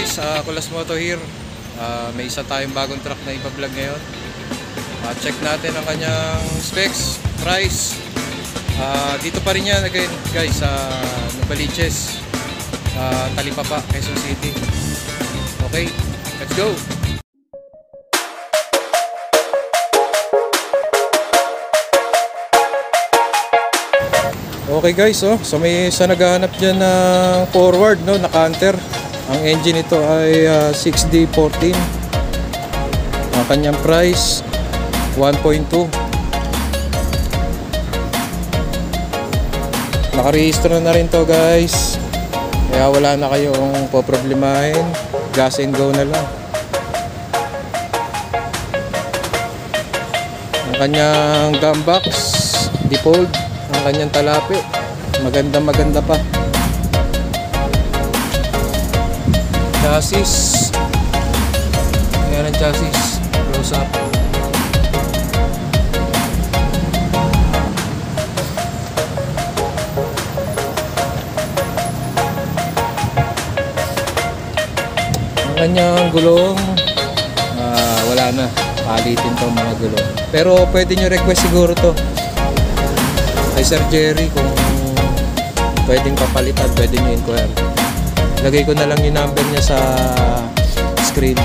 guys, Kulas Moto here. May isa tayong bagong truck na ipa-vlog ngayon. Check natin ang kanyang specs, price. Dito pa rin yan again guys, sa Novaliches, Talipapa, Quezon City. Okay, let's go! Okay guys, so may isa naghahanap dyan ng forward, no, na canter. Ang engine nito ay 6D14. Ang kanyang price 1.2. Nakarehistro na rin to guys, kaya wala na kayong poproblemahin. Gas and go na lang. Ang kanyang gum box default. Ang kanyang talapi, maganda pa. Chassis, ayan ang chassis, close up. Ang kanyang gulong, wala na, palitin to mga gulong. Pero pwede nyo request siguro to kay Sir Jerry kung pwedeng papalitan, pwede nyo inquire. Lagay ko na lang yung number niya sa screen.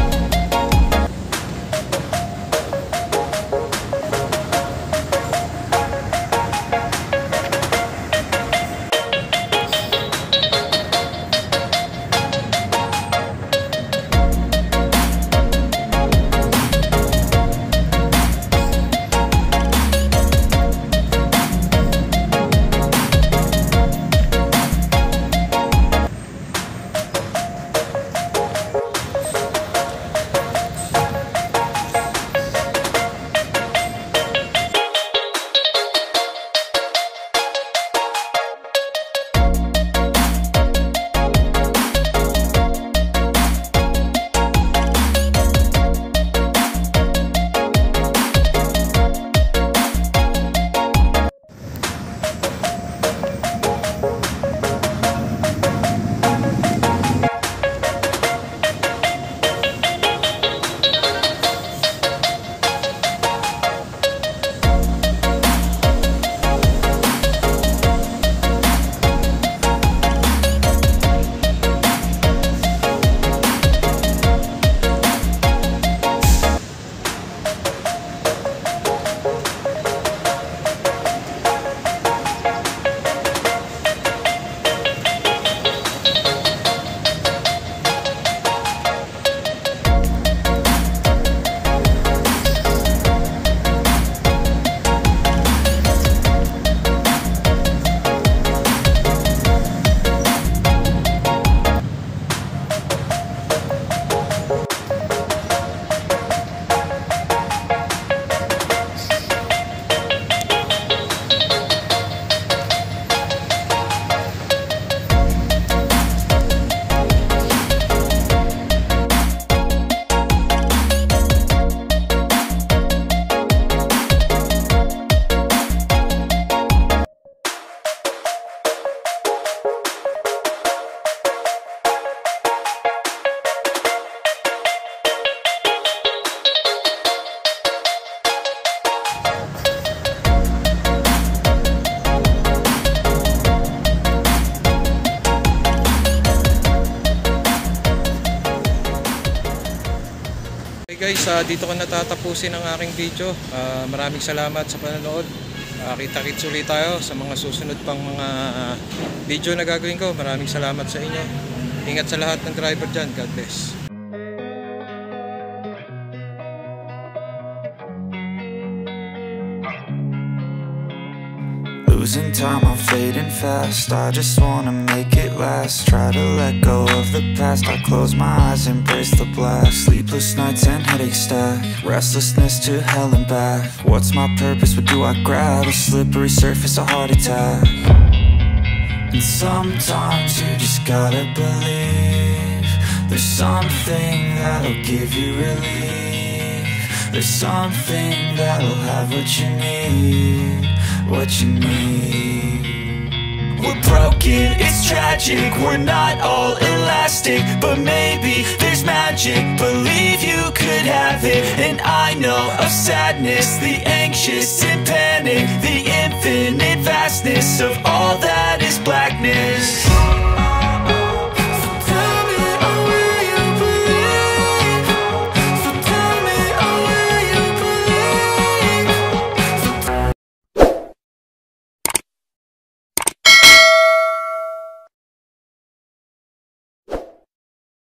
Guys, dito ko natatapusin ang aking video. Maraming salamat sa panonood. Kita-kits ulit tayo sa mga susunod pang mga video na gagawin ko. Maraming salamat sa inyo. Ingat sa lahat ng driver dyan. God bless. Losing time, I'm fading fast. I just wanna make it last. Try to let go of the past. I close my eyes, embrace the blast. Sleepless nights and headaches stack. Restlessness to hell and back. What's my purpose? What do I grab? A slippery surface, a heart attack. And sometimes you just gotta believe there's something that'll give you relief. There's something that'll have what you need. What you need. we're broken, it's tragic. We're not all elastic, but maybe there's magic. Believe you could have it. And I know of sadness, the anxious and panic, the infinite vastness of all that